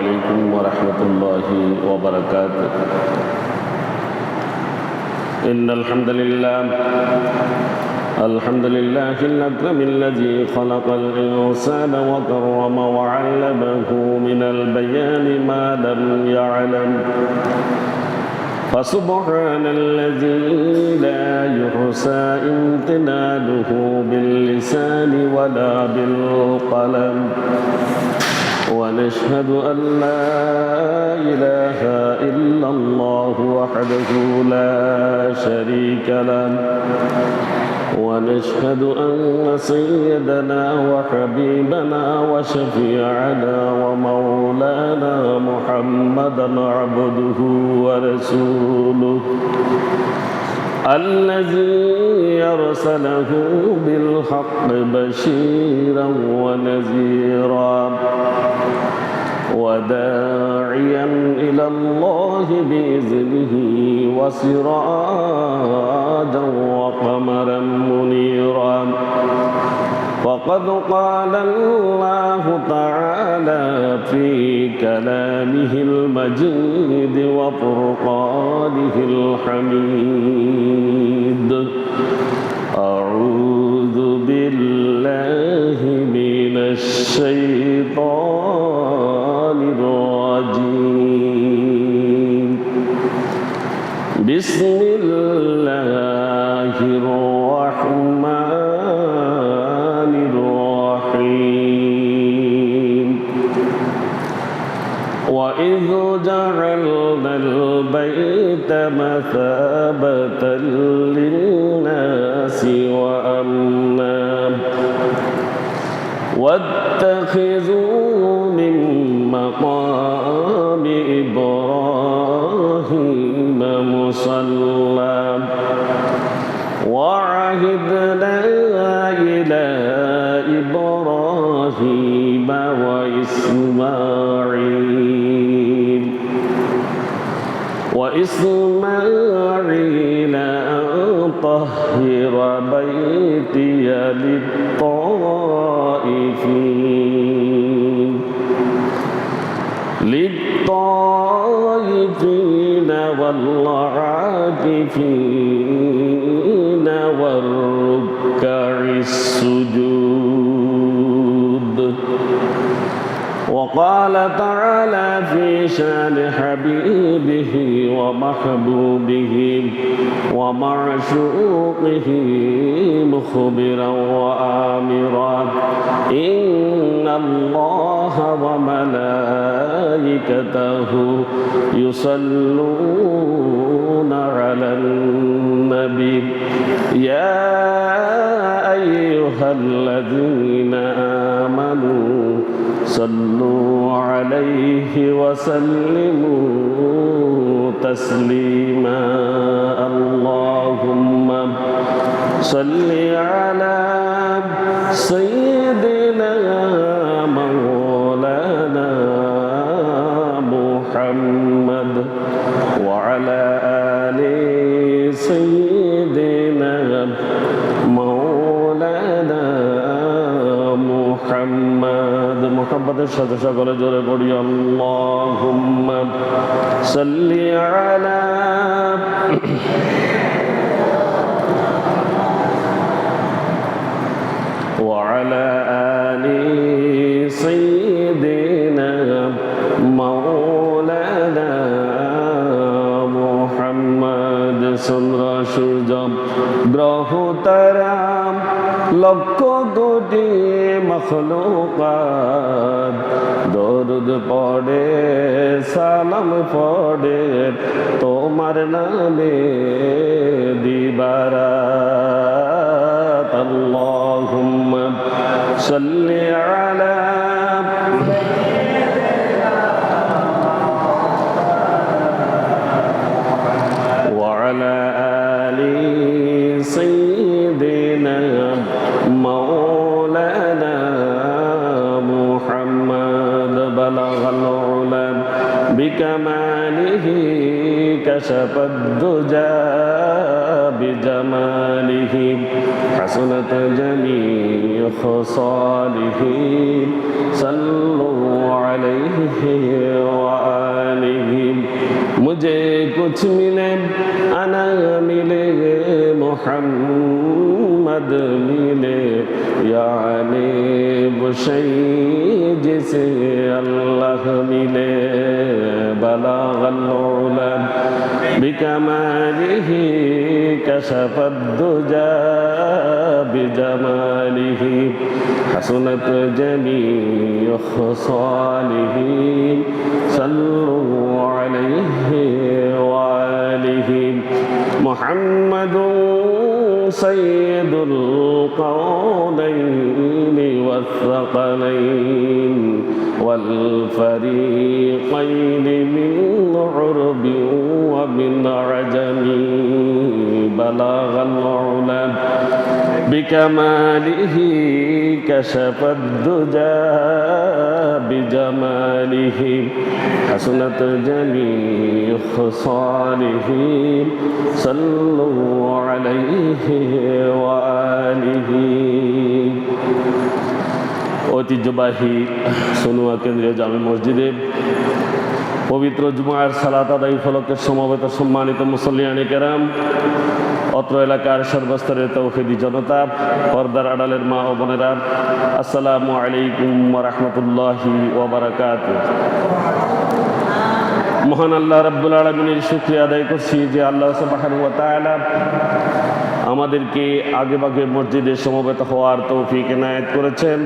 عليكم ورحمة الله وبركاته إن الحمد لله الأكرم الذي خلق الإنسان وكرم وعلمه من البيان ما لم يعلم فسبحان الذي لا يحصى امتنانه باللسان ولا بالقلم ونشهد أن لا إله إلا الله وحده لا شريك له ونشهد أن سيدنا وحبيبنا وشفيعنا ومولانا محمدا عبده ورسوله الذي أرسله بالحق بشيرا ونذيرا وداعيا إلى الله بإذنه وسراجا وقمرا منيرا فقد قال الله تعالى في كلامه المجيد وفرقانه الحميد أعوذ بالله من الشيطان الرجيم بسم الله الرحمن الرحيم وإذ جعلنا البيت مثابة للناس وأمنا واتخذوا من مقام إبراهيم مصلى وعهدنا إلى إبراهيم وإسماعيل أن طهر بيتي للطائفين والعاكفين والركع السجود وقال تعالى في شان حبيبه ومحبوبه ومعشوقه مخبرا وآمرا إن الله وملائكته يصلون على النبي يا أيها الذين آمنوا صلوا عليه وسلموا تسليما اللهم صل على سيدنا مولانا محمد وعلى آل سيدنا مولانا محمد محبতের সাথে সকলে জোরে পড়ি আল্লাহুম্মা সাল্লি আলা وعلى آل سيدنا مولانا محمد চন্দ্র সূর্য গ্রহ তারা লক্ষ কোটি মখলুকাত দরুদ পড়ে সালাম পড়ে তোমার নামে দিবারাত আল্লাহুম্মা সাল্লি আলা وعلى آل سيدنا مولانا محمد بلغ العلا بكماله كشف الدجى بجماله حسنت جميع خصاله صلوا عليه कुछ मिले अना मिले मोहम्मद मिले यानी वो शई जिसे अल्लाह मिले बलागल उला बिकमालिही कशफद्दुजा बिजमालिही हसनत जमीउ खसालिही सल्लु अलैहि वालिही मुहम्मदुन सय्यदुल कौनैन वस्सक़लैन والفريقين من عرب ومن عجم بلغ العلا بكماله كشف الدجى بجماله حسنت جميع خصاله صلوا عليه وآله ঐতিহ্যবাহী সনুয়া কেন্দ্রীয় জামে মসজিদে পবিত্র জুমার সালাত আদায় উপলক্ষে সমবেত সম্মানিত মুসল্লিয়ানে কেরাম, অত্র এলাকার সর্বস্তরের তৌহিদি জনতা, পর্দার আড়ালের মা ও বোনেরা, আসসালামু আলাইকুম ওয়া রাহমাতুল্লাহি ওয়া বারাকাতুহু। মহান আল্লাহ রাব্বুল আলামিনের শুকরিয়া আদায় করছি যে আল্লাহ সুবহানাহু ওয়া তাআলা আমাদেরকে আগেভাগে মসজিদে সমবেত হওয়ার তৌফিক এনায়েত করেছেন।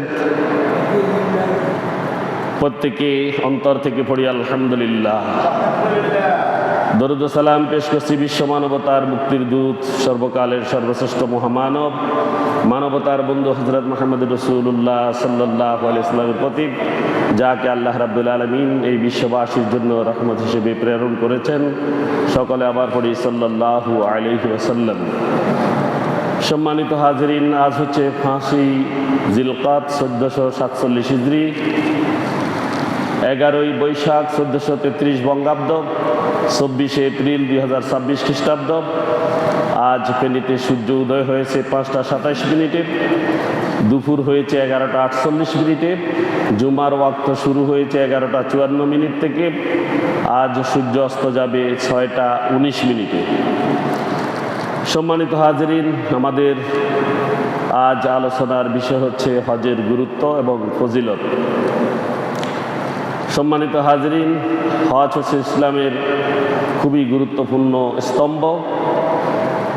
প্রত্যেকে অন্তর থেকে পড়ি আলহামদুলিল্লাহ। দরুদ ও সালাম পেশ করছি বিশ্ব মানবতার মুক্তির দূত, সর্বকালের সর্বশ্রেষ্ঠ মহামানব, মানবতার বন্ধু হযরত মুহাম্মদ রাসূলুল্লাহ সাল্লাল্লাহু আলাইহি ওয়াসাল্লামের প্রতি, যাকে আল্লাহ রাব্বুল আলামিন এই বিশ্ববাসীর জন্য রহমত হিসেবে প্রেরণ করেছেন। সকলে আবার পড়ি সাল্লাল্লাহু আলাইহি ওয়াসাল্লাম। সম্মানিত হাজিরিন, আজ হচ্ছে 5ই জিলকাদ 1447 হিজরি, 11ই বৈশাখ 1433 বঙ্গাব্দ, 24শে এপ্রিল 2026 খ্রিস্টাব্দ। আজ ফেনীতে সূর্য উদয় হয়েছে 5টা 27 মিনিটে, দুপুর হয়েছে 11টা 48 মিনিটে, জুমার ওয়াক্ত শুরু হয়েছে 11টা 54 মিনিট থেকে। আজ সূর্য অস্ত যাবে 6টা 19 মিনিটে। সম্মানিত হাজিরিন, আমাদের আজ আলোচনার বিষয় হচ্ছে হজের গুরুত্ব এবং ফজিলত। সম্মানিত হাজিরিন, হজ হচ্ছে ইসলামের খুবই গুরুত্বপূর্ণ স্তম্ভ।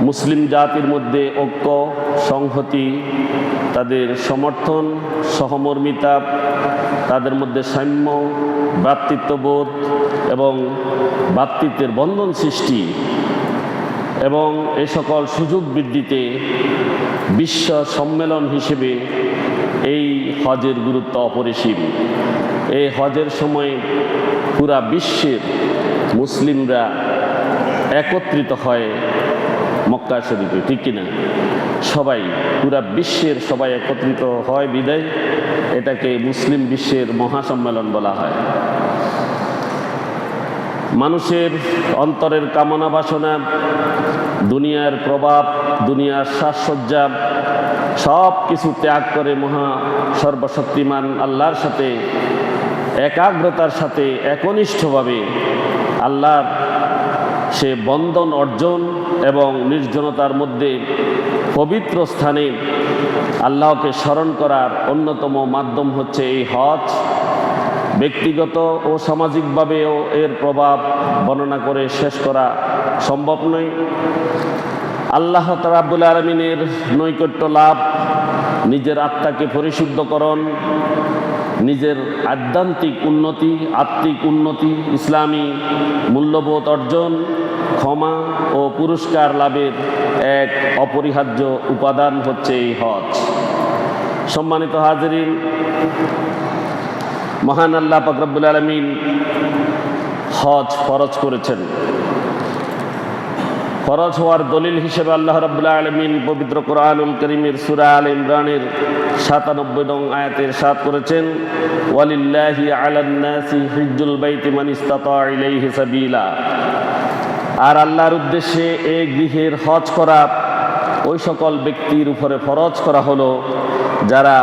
মুসলিম জাতির মধ্যে ঐক্য, সংহতি, তাদের সমর্থন, সহমর্মিতা, তাদের মধ্যে সাম্য, ভ্রাতৃত্ববোধ এবং ভ্রাতৃত্বের বন্ধন সৃষ্টি এবং এই সকল সুযোগ বৃদ্ধিতে বিশ্ব সম্মেলন হিসেবে এই হজের গুরুত্ব অপরিসীম। এই হজের সময় পুরা বিশ্বের মুসলিমরা একত্রিত হয় মক্কা শরীফে, ঠিক কিনা? সবাই, পুরা বিশ্বের সবাই একত্রিত হয় বিদায় এটাকে মুসলিম বিশ্বের মহাসম্মেলন বলা হয়। মানুষের অন্তরের কামনা বাসনা, দুনিয়ার প্রভাব, দুনিয়ার সাজসজ্জা সব কিছু ত্যাগ করে মহা সর্বশক্তিমান আল্লাহর সাথে একাগ্রতার সাথে একনিষ্ঠভাবে আল্লাহর সে বন্ধন অর্জন এবং নির্জনতার মধ্যে পবিত্র স্থানে আল্লাহকে স্মরণ করার অন্যতম মাধ্যম হচ্ছে এই হজ। ব্যক্তিগত ও সামাজিকভাবেও এর প্রভাব বর্ণনা করে শেষ করা সম্ভব নয়। আল্লাহ রাব্বুল আলামিনের নৈকট্য লাভ, নিজের আত্মাকে পরিশুদ্ধকরণ, নিজের আধ্যাত্মিক উন্নতি, আত্মিক উন্নতি, ইসলামী মূল্যবোধ অর্জন, ক্ষমা ও পুরস্কার লাভের এক অপরিহার্য উপাদান হচ্ছে এই হজ। সম্মানিত হাজিরিন, মহান আল্লাহ পাক রব্বুল আলামিন হজ ফরজ করেছেন। ফরজ হওয়ার দলিল হিসেবে আল্লাহ রাব্বুল আলামিন পবিত্র কোরআনুল কারীমের সূরা আল ইমরানের 97 নং আয়াতে ইরশাদ করেছেন, ওয়ালিল্লাহি আলান নাসি হিজ্জুল বাইতি মান ইসতাতা ইলাইহি সাবিলা। আর আল্লাহর উদ্দেশ্যে এই গৃহের হজ করা ওই সকল ব্যক্তির উপরে ফরজ করা হলো যারা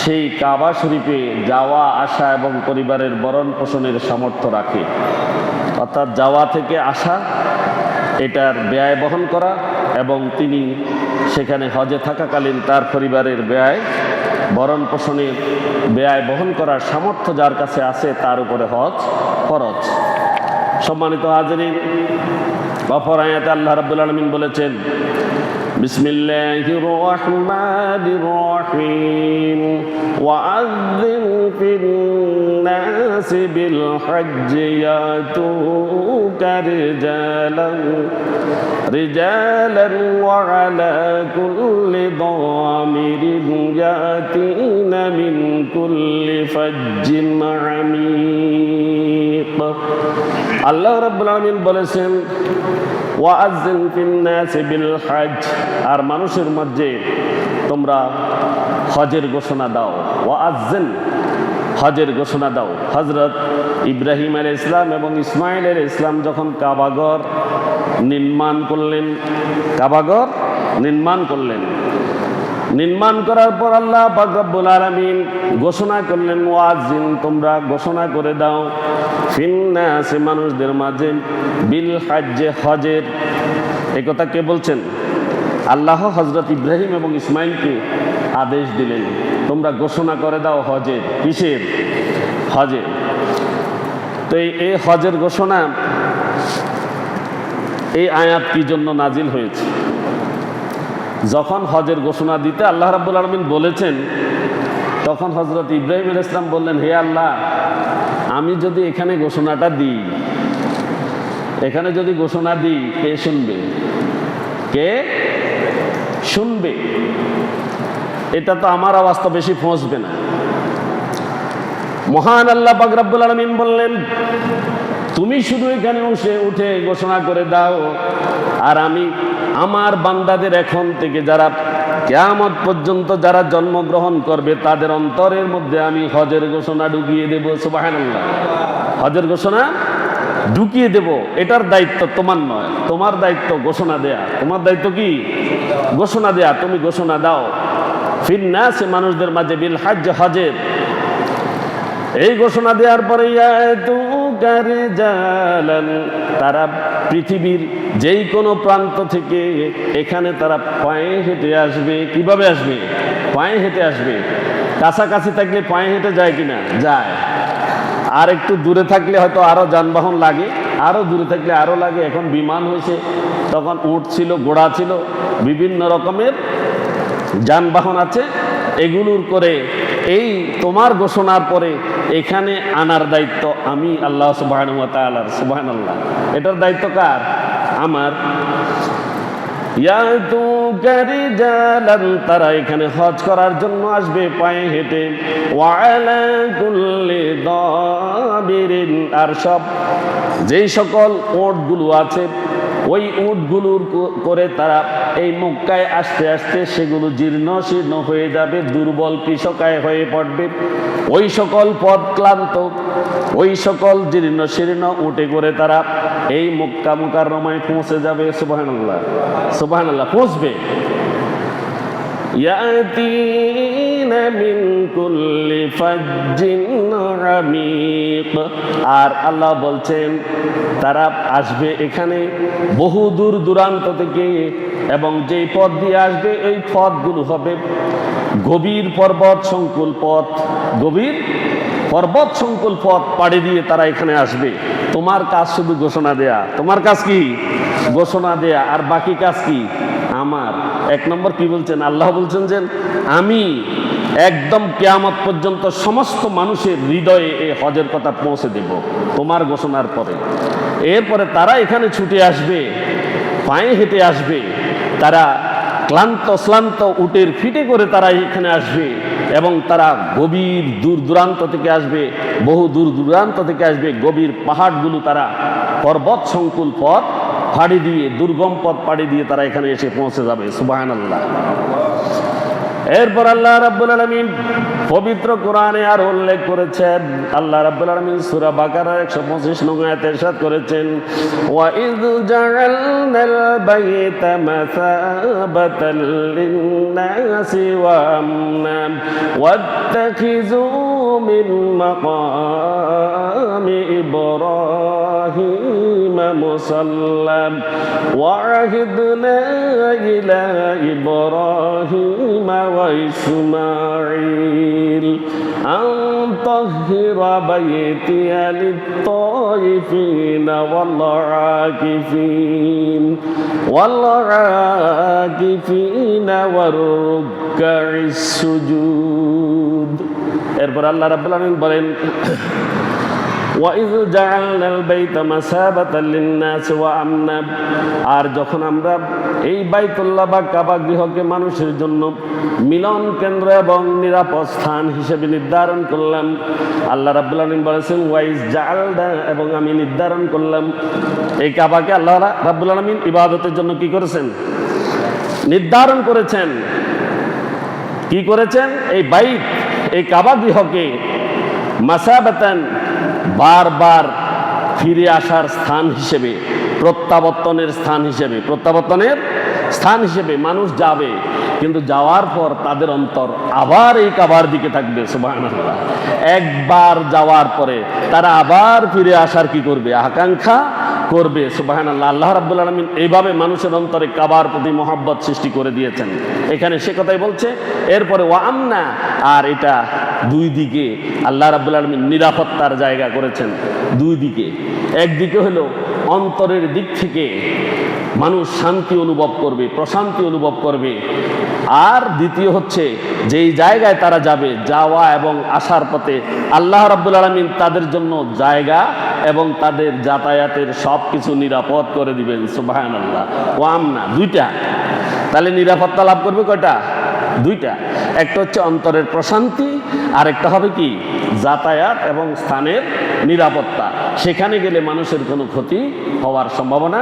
সেই কাবা শরীফে যাওয়া আসা এবং পরিবারের ভরণ পোষণের সামর্থ্য রাখে। অর্থাৎ যাওয়া থেকে আসা, এটার ব্যয় বহন করা, এবং তিনি সেখানে হজে থাকাকালীন তার পরিবারের ব্যয় ভরণ পোষণের ব্যয় বহন করার সামর্থ্য যার কাছে আছে তার উপরে হজ ফরজ। সম্মানিত হাজিরিন, অপর আয়াতে আল্লাহ রাব্বুল আলামিন বলেছেন, বিসমিল্লাহির রহমানির রহিম ওয়াআযযিন ফিন নাসি বিল হজ্জি ইয়াতুকা রিজালান ওয়া আলা কুল্লি দামিরিন ইয়াতিনা মিন কুল্লি ফাজ্জিন আমিক। আল্লাহ রাব্বুল আলামিন বলেছেন, ওয়াআযযিন ফিন নাসি বিল হজ, আর মানুষের মধ্যে তোমরা হজের ঘোষণা দাও। ওয়াআযযিন, হজের ঘোষণা দাও। হযরত ইব্রাহিম আলাইহিস সালাম এবং ইসমাঈল আলাইহিস সালাম যখন কাবাঘর নির্মাণ করলেন, নির্মাণ করার পর আল্লাহ পাক রব্বুল আলামিন ঘোষণা করলেন, ওয়াআযিন, তোমরা ঘোষণা করে দাও, ফিন নাসি, মানুষদের মাঝে, বিল হজ্জে, হজের। এই কথা কে বলছেন? আল্লাহ হযরত ইব্রাহিম এবং ইসমাঈলকে আদেশ দিলেন, তোমরা ঘোষণা করে দাও হজের। কিসের? হজের। তো এই হজের ঘোষণা, এই আয়াত কি জন্য নাজিল হয়েছে? যখন হজের ঘোষণা দিতে আল্লাহ রাব্বুল আলামিন বলেছেন, তখন হযরত ইব্রাহিম আলাইহিস সালাম বললেন, হে আল্লাহ, আমি যদি এখানে ঘোষণাটা দিই, এখানে যদি ঘোষণা দিই, কে শুনবে? কে শুনবে? এটা তো আমার আওয়াজ তো বেশি পৌঁছবে না। মহান আল্লাহ পাক রব্বুল আলামিন বললেন, তুমি শুধু এখানে উঠে ঘোষণা করে দাও, আর আমি আমার বান্দাদের এখন থেকে যারা কিয়ামত পর্যন্ত যারা জন্মগ্রহণ করবে তাদের অন্তরের মধ্যে আমি হজের ঘোষণা ঢুকিয়ে দেব। সুবহানাল্লাহ। হজের ঘোষণা ঢুকিয়ে দেব। এটার দায়িত্ব তোমার নয়, তোমার দায়িত্ব ঘোষণা দেয়া। তোমার দায়িত্ব কি? ঘোষণা দেয়া। তুমি ঘোষণা দাও ফিন নাসি, মানুষদের মাঝে, বিল হজ্জ, হজের। এই ঘোষণা দেওয়ার পরে তারা পৃথিবীর যেই কোনো প্রান্ত থেকে এখানে তারা পায়ে হেঁটে আসবে। কিভাবে আসবে? পায়ে হেঁটে আসবে। কাছাকাছি থাকলে পায়ে হেঁটে যায় কিনা? যায়। আর একটু দূরে থাকলে হয়তো আরো যানবাহন লাগে, আরো দূরে থাকলে আরো লাগে। এখন বিমান হয়েছে, তখন উট ছিল, ঘোড়া ছিল, বিভিন্ন রকমের যানবাহন আছে। এগুলোর করে এই তোমার ঘোষণার পরে এখানে আনার দায়িত্ব আমি আল্লাহ সুবহানাহু ওয়া তাআলার। সুবহানাল্লাহ। এটার দায়িত্ব কার? আমার। ইয়াতুকা রিজালান, তারা এখানে হজ করার জন্য আসবে পায়ে হেঁটে। ওয়া আলা কুল্লি দাবিরিন, আর সব যেই সকল উটগুলো আছে, ওই উটগুলোর করে তারা এই মক্কায় আসতে আসতে সেগুলো জীর্ণ শীর্ণ হয়ে যাবে, দুর্বল কৃষকায় হয়ে পড়বে। ওই সকল পথ ক্লান্ত, ওই সকল জীর্ণ শীর্ণ উটে করে তারা এই মক্কা মুকাররমায় পৌঁছে যাবে। সুবহানাল্লাহ, সুবহানাল্লাহ। পৌঁছবে। ইয়াতিনা মিন কুল্লি ফাজ্জিন আমিক, আর আল্লাহ বলছেন তারা আসবে এখানে বহু দূর দূরান্ত থেকে, এবং যেই পথ দিয়ে আসবে এই পথগুলো হবে গভীর পর্বত সংকুল পথ। গভীর পর্বত সংকুল পথ পাড়ি দিয়ে তারা এখানে আসবে। তোমার কাজ শুধু ঘোষণা দেয়া। তোমার কাজ কি? ঘোষণা দেয়া। আর বাকি কাজ কি? আমার। এক নম্বর কি বলছেন? আল্লাহ বলছেন যে আমি একদম কিয়ামত পর্যন্ত সমস্ত মানুষের হৃদয়ে এই হজের কথা পৌঁছে দেব তোমার ঘোষণার পরে। এরপরে তারা এখানে ছুটে আসবে, পায়ে হেঁটে আসবে, তারা ক্লান্ত শ্লান্ত উটের ফিটে করে তারা এখানে আসবে, এবং তারা গভীর দূর দূরান্ত থেকে আসবে, বহু দূর দূরান্ত থেকে আসবে। গভীর পাহাড়গুলো তারা পর্বত সংকুল পথ পাড়ি দিয়ে, দুর্গম পথ পাড়ি দিয়ে তারা এখানে এসে পৌঁছে যাবে। সুবহানাল্লাহ। এরপর আল্লাহ রাব্বুল আলামিন পবিত্র কোরআনে আর উল্লেখ করেছেন, আল্লাহ রাব্বুল আলামিন সূরা বাকারার 125 নং আয়াতে ইরশাদ করেছেন, ওয়া ইয জাআলনাল বাইতা মাসাবাতাল লিন-নাসি ওয়া আমনা ওয়াত্তাখিযু মিন মাকামি ইব্রাহিম إبراهيم مصلى وعهدنا إلى إبراهيم وإسماعيل أن طهر بيتي للطائفين والعاكفين والركع السجود. এরপর আল্লাহ রাব্বুল আলামিন বলেন وَإِذْ جَعَلْنَا الْبَيْتَ مَثَابَةً لِلنَّاسِ وَأَمْنًا, আর যখন আমরা এই বাইতুল্লাহ বা কাবা গৃহকে মানুষের জন্য মিলন কেন্দ্র এবং নিরাপদ স্থান হিসেবে নির্ধারণ করলাম, আল্লাহ রাব্বুল আলামিন বলেছেন ওয়াইজ জাআলনা, এবং আমি নির্ধারণ করলাম এই কাবাকে আল্লাহ রাব্বুল আলামিন ইবাদতের জন্য কি করেছেন? নির্ধারণ করেছেন। কি করেছেন? এই বাইত, এই কাবা গৃহকে মাসাবাতান, বারবার ফিরে আসার স্থান হিসেবে, প্রত্যাবর্তনের স্থান হিসেবে মানুষ যাবে, কিন্তু যাওয়ার পর তাদের অন্তর আবার এই কাবার দিকে থাকবে। সুবহানাল্লাহ। একবার যাওয়ার পরে তারা আবার ফিরে আসার কি করবে? আকাঙ্ক্ষা করবে। সুবহানাল্লাহ। আল্লাহ রাব্বুল আলামিন এইভাবে মানুষের অন্তরে কাবার প্রতি মহব্বত সৃষ্টি করে দিয়েছেন। এখানে সে কথাই বলছে। এরপরে ওয়া আমনা, আর এটা দুই দিকে আল্লাহ রাব্বুল আলামিন নিরাপত্তার জায়গা করেছেন। দুই দিকে, একদিকে হলো অন্তরের দিক থেকে মানুষ শান্তি অনুভব করবে, প্রশান্তি অনুভব করবে, আর দ্বিতীয় হচ্ছে যেই জায়গায় তারা যাবে, যাওয়া এবং আসার পথে আল্লাহ রাব্বুল আলামিন তাদের জন্য জায়গা এবং তাদের যাতায়াতের সব কিছু নিরাপদ করে দিবেন। সুবহানাল্লাহ। ওয়া আমনা, দুইটা। তাহলে নিরাপত্তা লাভ করবে কয়টা? দুইটা। একটা হচ্ছে অন্তরের প্রশান্তি, আর একটা হবে কি? যাতায়াত এবং স্থানের নিরাপত্তা। সেখানে গেলে মানুষের কোনো ক্ষতি হওয়ার সম্ভাবনা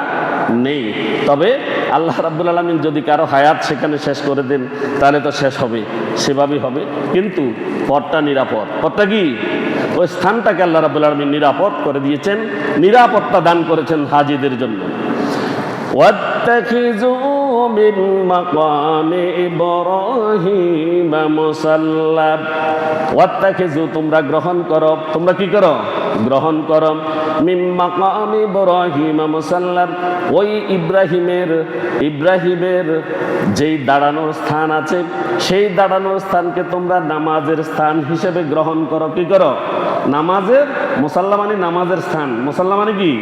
নেই। তবে আল্লাহ রাব্বুল আলামিন যদি কারো হায়াত সেখানে শেষ করে দেন, তাহলে তো শেষ হবে, সেভাবেই হবে। কিন্তু পথটা নিরাপদ। পথটা কি? ওই স্থানটাকে আল্লাহ রাব্বুল আলামিন নিরাপদ করে দিয়েছেন, নিরাপত্তা দান করেছেন হাজিদের জন্য। واتخذوا من مقام إبراهيم مصلى واتخذوا, তোমরা গ্রহণ করো, তোমরা কি করো? গ্রহণ করো মিন মাকাম ইব্রাহিম মুসাল্লা, ওই ইব্রাহিমের যেই দাঁড়ানোর স্থান আছে, সেই দাঁড়ানোর স্থানকে তোমরা নামাজের স্থান হিসেবে গ্রহণ করো। কি করো? নামাজের, মুসাল্লা মানে নামাজের স্থান, মুসাল্লা মানে কি?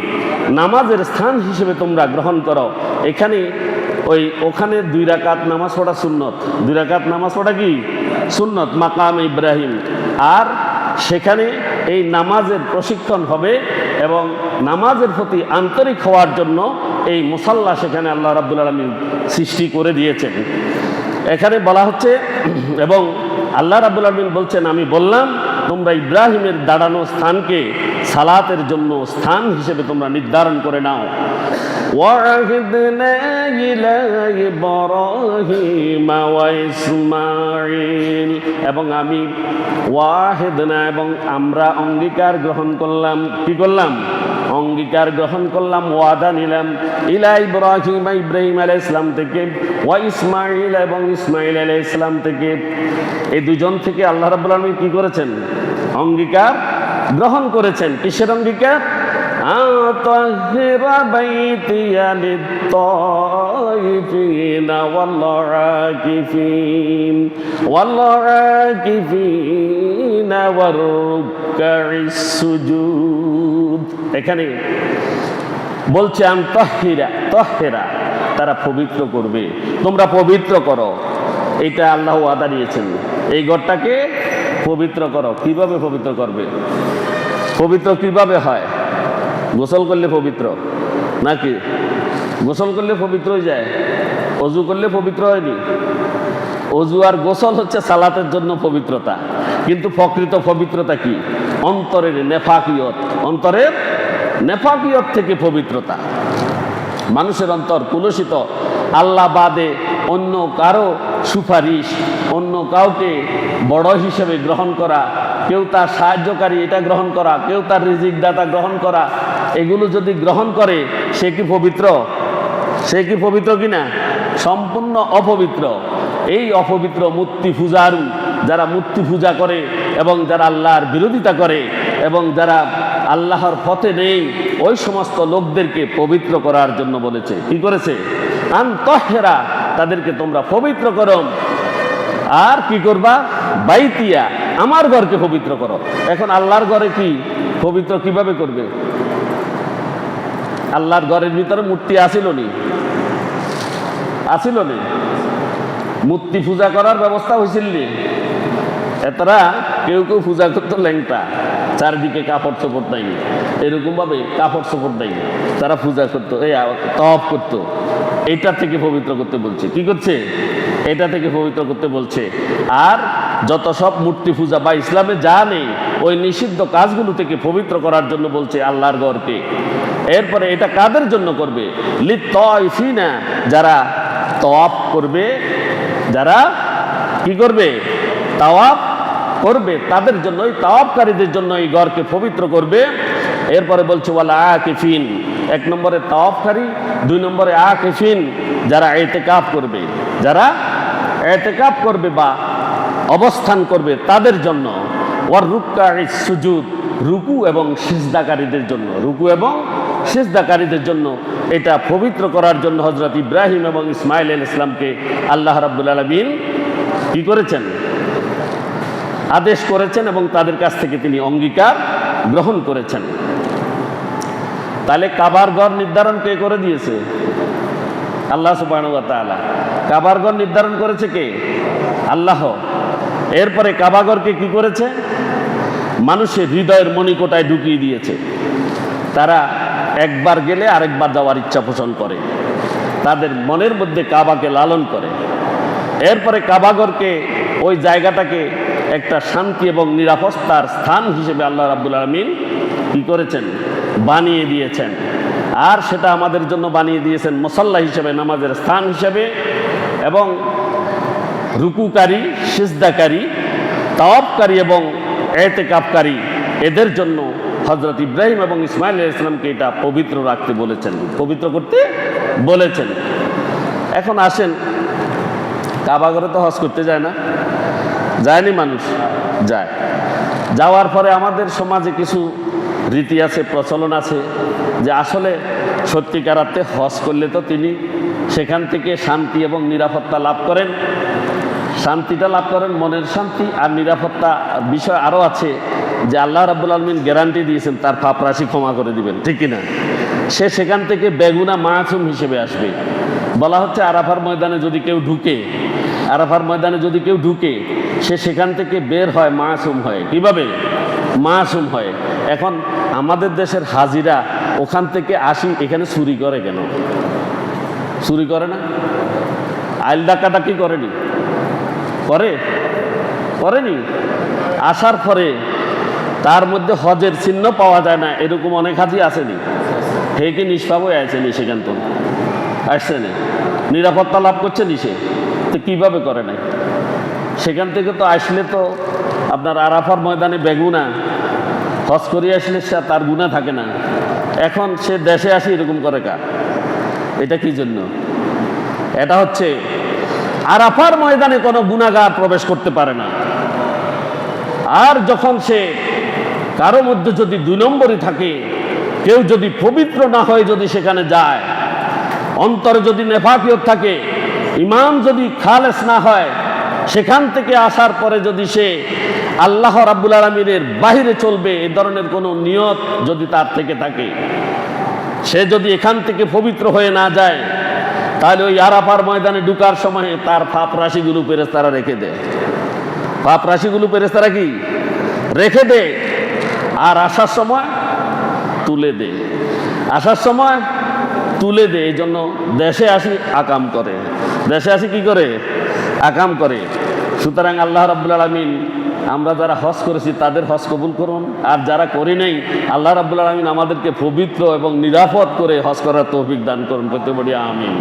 নামাজের স্থান হিসেবে তোমরা গ্রহণ করো। এখানে ওখানে 2 রাকাত নামাজ পড়া সুন্নত, 2 রাকাত নামাজ পড়া কি সুন্নত, মাকাম ইব্রাহিম। আর সেখানে এই নামাজের প্রশিক্ষণ হবে এবং নামাজের প্রতি আন্তরিক হওয়ার জন্য এই মুসাল্লা সেখানে আল্লাহ রাব্বুল আলামিন সৃষ্টি করে দিয়েছেন। এখানে বলা হচ্ছে, এবং আল্লাহ রাব্বুল আলামিন বলছেন, আমি বললাম তোমরা ইব্রাহিমের দাঁড়ানো স্থানকে সালাতের জন্য স্থান হিসেবে তোমরা নির্ধারণ করে নাও। وَعَهِدْنَا إِلَى إِبْرَاهِيمَ وَإِسْمَاعِيلَ, এবং আমি ওয়াহিদনা, এবং আমরা অঙ্গীকার গ্রহণ করলাম। কি করলাম? অঙ্গীকার গ্রহণ করলাম, ওয়াদা নিলাম, ইলা ইব্রাহিম, ইব্রাহিম আলাইহিস সালাম থেকে, ওয়া ইসমাঈল, এবং ইসমাঈল আলাইহিস সালাম থেকে। এই দুজন থেকে আল্লাহ রাব্বুল আলামিন কি করেছেন? অঙ্গীকার গ্রহণ করেছেন। কিসের অঙ্গীকার? আতাহিরা বাইতিয়া লিত-তাইফিনা ওয়াল-আকিফিনা ওয়ার-রুকআইস সুজুদ। এখানে বলছে তাহিরা, তারা পবিত্র করবে, তোমরা পবিত্র করো। এটা আল্লাহ ওয়াদা দিয়েছেন, এই ঘরটাকে পবিত্র করো। কিভাবে পবিত্র করবে? পবিত্র কিভাবে হয়? গোসল করলে পবিত্র নাকি? গোসল করলে পবিত্র হয়ে যায়? অজু করলে পবিত্র হয়নি? অজু আর গোসল হচ্ছে সালাতের জন্য পবিত্রতা, কিন্তু প্রকৃত পবিত্রতা কি? অন্তরের নেফাকিয়ত থেকে পবিত্রতা। মানুষের অন্তর কুলসিত, আল্লাহ বাদে অন্য কারো সুপারিশ, অন্য কাউকে বড় হিসেবে গ্রহণ করা, কেউ তার সাহায্যকারী এটা গ্রহণ করা, কেউ তার রিজিক দাতা গ্রহণ করা, এগুলো যদি গ্রহণ করে সে কি পবিত্র? সে কি পবিত্র কিনা? সম্পূর্ণ অপবিত্র। এই অপবিত্র মূর্তি পূজারু, যারা মূর্তি পূজা করে এবং যারা আল্লাহর বিরোধিতা করে এবং যারা আল্লাহর পথে নেই ওই সমস্ত লোকদেরকে পবিত্র করার জন্য বলেছে। কি করেছে? আনতাহরা, তাদেরকে তোমরা পবিত্র করো। আর কি করবা? বাইতিয়া, আমার ঘরকে পবিত্র করো। এখন আল্লাহর ঘরে কি পবিত্র কিভাবে করবে? আল্লাহর ঘরের ভিতরে মূর্তি আসিল নি? আসিল নি? মূর্তি পূজা করার ব্যবস্থা হয়েছিল নি? এতরা কেউ কেউ পূজা করতো ল্যাংটা, চারদিকে কাপড় চোপড় নাই, এরকম ভাবে কাপড় চোপড় নাই, তারা পূজা করতো, এই তওয়াফ করতো। এটা থেকে পবিত্র করতে বলছে। কি করছে? এটা থেকে পবিত্র করতে বলছে। আর যত সব মূর্তি পূজা বা ইসলামে যা নেই ওই নিষিদ্ধ কাজগুলো থেকে পবিত্র করার জন্য বলছে আল্লাহর ঘরকে। এরপরে এটা কাদের জন্য করবে? লিত্তাইফিনা, যারা তওয়াফ করবে, যারা কি করবে? তাওয়াফ করবে, তাদের জন্য, ওই তাওয়াফকারীদের জন্য এই ঘরকে পবিত্র করবে। এরপরে বলছে ওয়াল আকিফিন, এক নম্বরে তাওয়াফকারী, দুই নম্বরে আকিফিন, যারা ইতিকাফ করবে, যারা ইতিকাফ করবে বা অবস্থান করবে তাদের জন্য। ওয়ার রুকআইস সুজুদ, রুকু এবং সিজদাকারীদের জন্য, রুকু এবং সিজদাকারীদের জন্য এটা পবিত্র করার জন্য হযরত ইব্রাহিম এবং ইসমাঈল আলাইহিস সালামকে আল্লাহ রাব্বুল আলামিন কি করেছেন? আদেশ করেছেন এবং তাদের কাছ থেকে তিনি অঙ্গীকার গ্রহণ করেছেন। তাহলে কাবার ঘর নির্ধারণ কে করে দিয়েছে? আল্লাহ সুবহানাহু ওয়া তাআলা। কাবার ঘর নির্ধারণ করেছে কে? আল্লাহ। এরপরে কাবা ঘরকে কি করেছে? মানুষের হৃদয়ের মণিকোটায় ঢুকিয়ে দিয়েছে। তারা একবার গেলে আরেকবার যাওয়ার ইচ্ছা পোষণ করে, তাদের মনের মধ্যে কাবাকে লালন করে। এরপরে কাবাঘরকে, ওই জায়গাটাকে একটা শান্তি এবং নিরাপত্তার স্থান হিসেবে আল্লাহ রাব্বুল আলামিন কি করেছেন? বানিয়ে দিয়েছেন। আর সেটা আমাদের জন্য বানিয়ে দিয়েছেন মুসাল্লা হিসেবে, নামাজের স্থান হিসেবে। এবং রুকুকারী, সিজদাকারী, তাওয়াফকারী এবং ইতিকাফকারী এদের জন্য হযরত ইব্রাহিম এবং ইসমাঈল আলাইহিস সালামকে এটা পবিত্র রাখতে বলেছেন, পবিত্র করতে বলেছেন। এখন আসেন, কাবা ঘরে তো হজ করতে যায় না? যায়নি মানুষ? যায়। যাওয়ার পরে আমাদের সমাজে কিছু রীতি আছে, প্রচলন আছে, যে আসলে সত্যিকার অর্থে হজ করলে তো তিনি সেখান থেকে শান্তি এবং নিরাপত্তা লাভ করেন। শান্তিটা লাভ করেন, মনের শান্তি। আর নিরাপত্তা বিষয় আরও আছে যে আল্লাহ রাব্বুল আলামিন গ্যারান্টি দিয়েছেন তার পাপ রাশি ক্ষমা করে দিবেন, ঠিক কিনা? সে সেখান থেকে বেগুনা মাসুম হিসেবে আসবে। বলা হচ্ছে আরাফার ময়দানে যদি কেউ ঢুকে, আরাফার ময়দানে যদি কেউ ঢুকে, সে সেখান থেকে বের হয় মাসুম হয়। কিভাবে মাসুম হয়? এখন আমাদের দেশের হাজিরা ওখান থেকে আসি, এখানে চুরি করে কেন? চুরি করে না? আইল ডাকাডাকি করেনি? করে? করেনি? আসার পরে তার মধ্যে হজের চিহ্ন পাওয়া যায় না, এরকম অনেক হাজি আসেনি? হে কি নিষ্পাপ হয়ে আসেনি? সেখান তো আসছেনি, নিরাপত্তা লাভ করছে নিষে, তো কীভাবে করে নাই? সেখান থেকে তো আসলে তো আপনার আরাফার ময়দানে বেগুনা, হজ করে আসলে তার গুণা থাকে না। এখন সে দেশে আসে এরকম করে কা? এটা কি জন্য? এটা হচ্ছে আরাফার ময়দানে কোনো গুনাহগার প্রবেশ করতে পারে না। আর যখন সে কারো মধ্যে যদি দুই নম্বরই থাকে, কেউ যদি পবিত্র না হয়, যদি সেখানে যায়, অন্তরে যদি নেফাকিয়ত থাকে, ইমান যদি খালেস না হয়, সেখান থেকে আসার পরে যদি সে আল্লাহ রাব্বুল আলামিনের বাহিরে চলবে, এই ধরনের কোনো নিয়ত যদি তার থেকে থাকে, সে যদি এখান থেকে পবিত্র হয়ে না যায়, তাহলে ওই আরাফার ময়দানে ঢুকার সময় তার পাপ রাশিগুলো ফেরেশতারা রেখে দেয়। পাপ রাশিগুলো ফেরেশতারা কি রেখে দেয়, আর আসার সময় তুলে দেয়। আসার সময় তুলে দেয়। এই জন্য দেশে আসি আকাম করে, দেশে আসি কি করে? আকাম করে। সুতরাং আল্লাহ রাব্বুল আলামিন আমরা যারা হজ করেছি তাদের হজ কবুল করুন, আর যারা করি নাই আল্লাহ রাব্বুল আলামিন আমাদেরকে পবিত্র এবং নিরাপদ করে হজ করার তৌফিক দান করুন। প্রত্যেক বলি আমিন।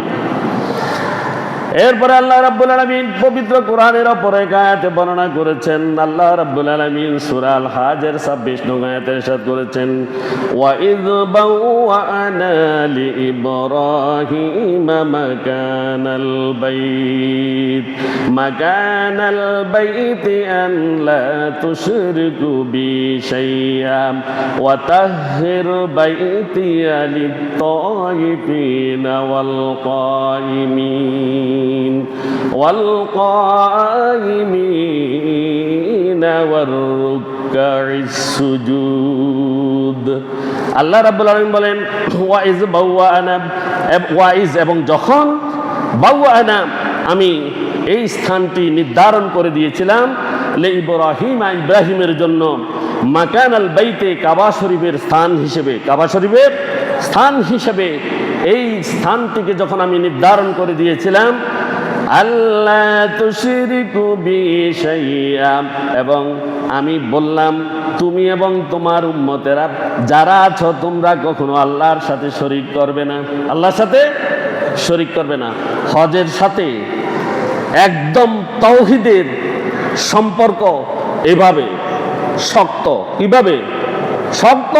এরপরে আল্লাহ রাব্বুল আলামিন পবিত্র কোরআনের অপর এক আয়াতে বর্ণনা করেছেন। আল্লাহ রাব্বুল আলামিন সূরা আল হাজের 26 নং আয়াতে ইরশাদ করেছেন, ওয়া ইয বাওয়া'না লিইব্রাহিমা মাকানাল বাইতি আন লা তুশরিকু বি শাইআ ওয়া তাহহির বাইতিয়া লিত-তাইয়িবিনা ওয়াল কাইমিন والقائمين والركع السجود। আল্লাহ রাব্বুল আলামিন বলেন ওয়াইজ এবং যখন বাওয়ানা আমি এই স্থানটি নির্ধারণ করে দিয়েছিলাম ইব্রাহিমের জন্য মাকানাল বাইতে কাবা শরীফের স্থান হিসেবে এই স্থানটিকে যখন আমি নির্ধারণ করে দিয়েছিলাম, আল্লাহ তুশরিকু বি শাইআ, এবং আমি বললাম তুমি এবং তোমার উম্মতেরা যারা আছো তোমরা কখনো আল্লাহর সাথে শরীক করবে না, আল্লাহর সাথে শরীক করবে না। হজের সাথে একদম তাওহীদের সম্পর্ক এভাবে শক্ত। কিভাবে শক্ত?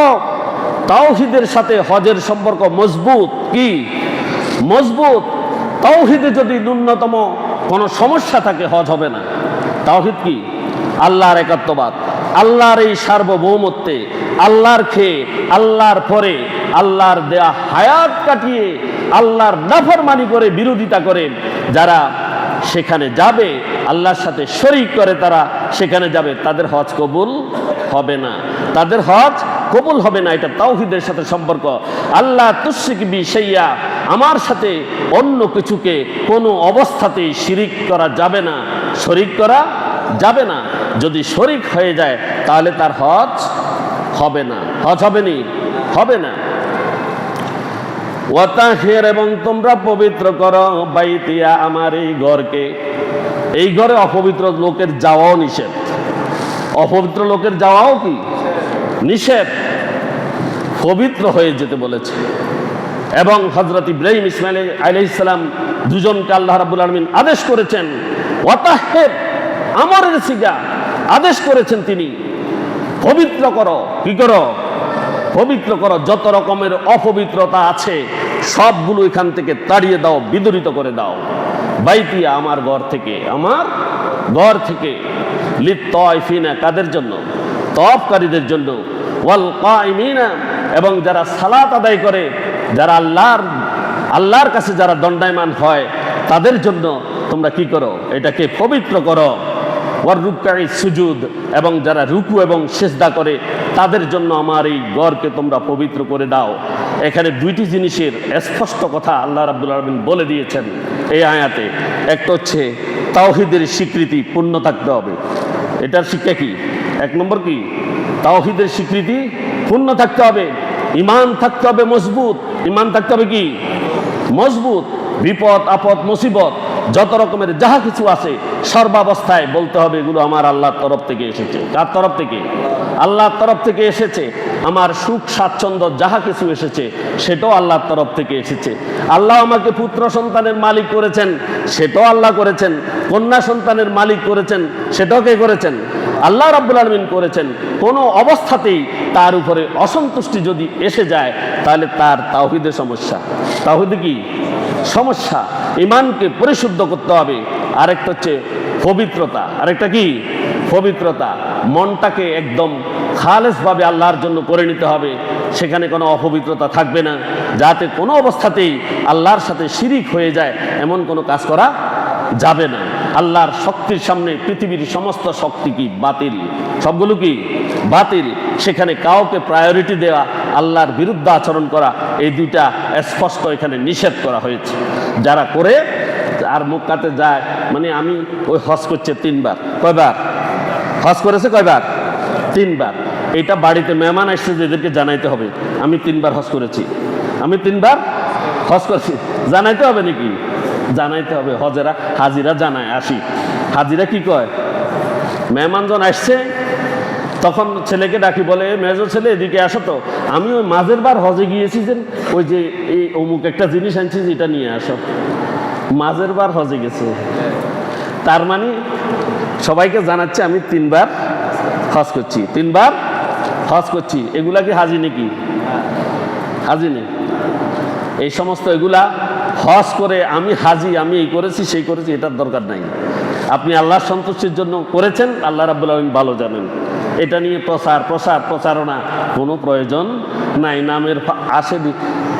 তাওহীদের সাথে হজের সম্পর্ক মজবুত। কি মজবুত? তাওহীদে যদি ন্যূনতম কোনো সমস্যা থাকে হজ হবে না। তাওহীদ কি? আল্লাহর একাত্মবাদ, আল্লাহর এই সার্বভৌমত্বে, আল্লাহর খেয়ে আল্লাহর পরে আল্লাহর দেয়া হায়াত কাটিয়ে আল্লাহর নাফরমানি করে বিরোধিতা করে যারা সেখানে যাবে, আল্লাহর সাথে শরীক করে তারা সেখানে যাবে, তাদের হজ কবুল হবে না, তাদের হজ কবুল হবে না। এটা তাওহীদের সাথে সম্পর্ক। আল্লাহ তুশরিক বি শাইআ, আমার সাথে অন্য কিছুকে কোনো অবস্থাতেই শিরিক করা যাবে না, শরীক করা যাবে না। যদি শরীক হয়ে যায় তাহলে তার হজ হবে না। হজ হবে না। ওয়াতাহির, এবং তোমরা পবিত্র করো বাইতিয়া, আমার এই ঘরকে। এই ঘরে অপবিত্র লোকের যাওয়াও নিষেধ। অপবিত্র লোকের যাওয়াও কি নিষেধ, পবিত্র হয়ে যেতে বলেছে। এবং হযরত ইব্রাহিম ইসমাইল আলাইহিস সালাম দুজনকে আল্লাহ রাব্বুল আলামিন আদেশ করেছেন, ওয়াতাহির আমরের সিগা আদেশ করেছেন তিনি, পবিত্র করো। কি করো? পবিত্র করো। যত রকমের অপবিত্রতা আছে সবগুলো এখান থেকে তাড়িয়ে দাও, বিদরিত করে দাও। বাইতিয়া, আমার ঘর থেকে, আমার ঘর থেকে। লিত-তাইফিনা, কাদের জন্য? তওয়াফকারীদের জন্য। ওয়াল কাইমিনা, এবং যারা সালাত আদায় করে, যারা আল্লাহর কাছে যারা দণ্ডায়মান হয় তাদের জন্য তোমরা কি করো? এটাকে পবিত্র করো। ওয়ার রুকআই সুজুদ, এবং যারা রুকু এবং সিজদা করে তাদের জন্য আমার এই ঘরকে তোমরা পবিত্র করে দাও। এখানে দুইটি জিনিসের স্পষ্ট কথা আল্লাহ রাব্বুল আলামিন বলে দিয়েছেন এই আয়াতে। একটা হচ্ছে তাওহীদের স্বীকৃতি পূর্ণ থাকতে হবে। এটার শিক্ষা কি? এক নম্বর কি? তাওহীদের স্বীকৃতি পূর্ণ থাকতে হবে। ঈমান থাকতে হবে মজবুত। ঈমান থাকতে হবে কি? মজবুত। বিপদ আপদ মুসিবত যত রকমের যাহা কিছু আছে সর্বাবস্থায় বলতে হবে এগুলো আমার আল্লাহর তরফ থেকে এসেছে। কার তরফ থেকে? আল্লাহর তরফ থেকে এসেছে। আমার সুখ স্বাচ্ছন্দ্য যাহা কিছু এসেছে সেটাও আল্লাহর তরফ থেকে এসেছে। আল্লাহ আমাকে পুত্র সন্তানের মালিক করেছেন, সেটাও আল্লাহ করেছেন। কন্যা সন্তানের মালিক করেছেন, সেটাও কে করেছেন? আল্লাহ রাব্বুল আলামিন করেছেন। কোনো অবস্থাতেই তার উপরে অসন্তুষ্টি যদি এসে যায় তাহলে তার তাওহীদের সমস্যা। তাওহীদে কি সমস্যা? ঈমানকে পরিশুদ্ধ করতে হবে। আরেকটা হচ্ছে পবিত্রতা। আরেকটা কি? পবিত্রতা। মনটাকে একদম খালেসভাবে আল্লাহর জন্য করে নিতে হবে। সেখানে কোনো অপবিত্রতা থাকবে না, যাতে কোনো অবস্থাতেই আল্লাহর সাথে শিরিক হয়ে যায় এমন কোনো কাজ করা যাবে না। আল্লাহর শক্তির সামনে পৃথিবীর সমস্ত শক্তি কি? বাতিল। সবগুলো কি? বাতিল। সেখানে কাউকে প্রায়োরিটি দেওয়া, আল্লাহর বিরুদ্ধে আচরণ করা, এই দুইটা স্পষ্ট এখানে নিষেধ করা হয়েছে। যারা করে আর মক্কাতে যায়, মানে আমি ওই হজ করছে 3 বার। কয়বার হজ করেছে? কয়বার? 3 বার। এটা বাড়িতে মেহমান আসছে এদেরকে জানাইতে হবে আমি 3 বার হজ করেছি, আমি 3 বার হজ করেছি। জানাইতে হবে নাকি? জানাইতে হবে। হজেরা হাজিরা জানায়। আসি হাজিরা কি কয়? মেহমানজন আসছে তখন ছেলেকে ডাকি, বলে মেজো ছেলে এদিকে আসো তো, আমি ওই মাঝের বার হজে গিয়েছি যে ওই যে এই অমুক একটা জিনিস আনছি, এটা নিয়ে আসো। মাঝের বার হজে গেছে। তার মানে সবাইকে জানাচ্ছে আমি 3 বার হজ করছি, 3 বার হজ করছি। এগুলা কি হাজি নাকি? হাজি নেই। এই সমস্ত এগুলা হজ করে আমি হাজি, আমি এই করেছি সেই করেছি, এটার দরকার নাই। আপনি আল্লাহর সন্তুষ্টির জন্য করেছেন, আল্লাহ রাব্বুল আলামিন ভালো জানেন। এটা নিয়ে প্রচারণা কোনো প্রয়োজন নাই। নামের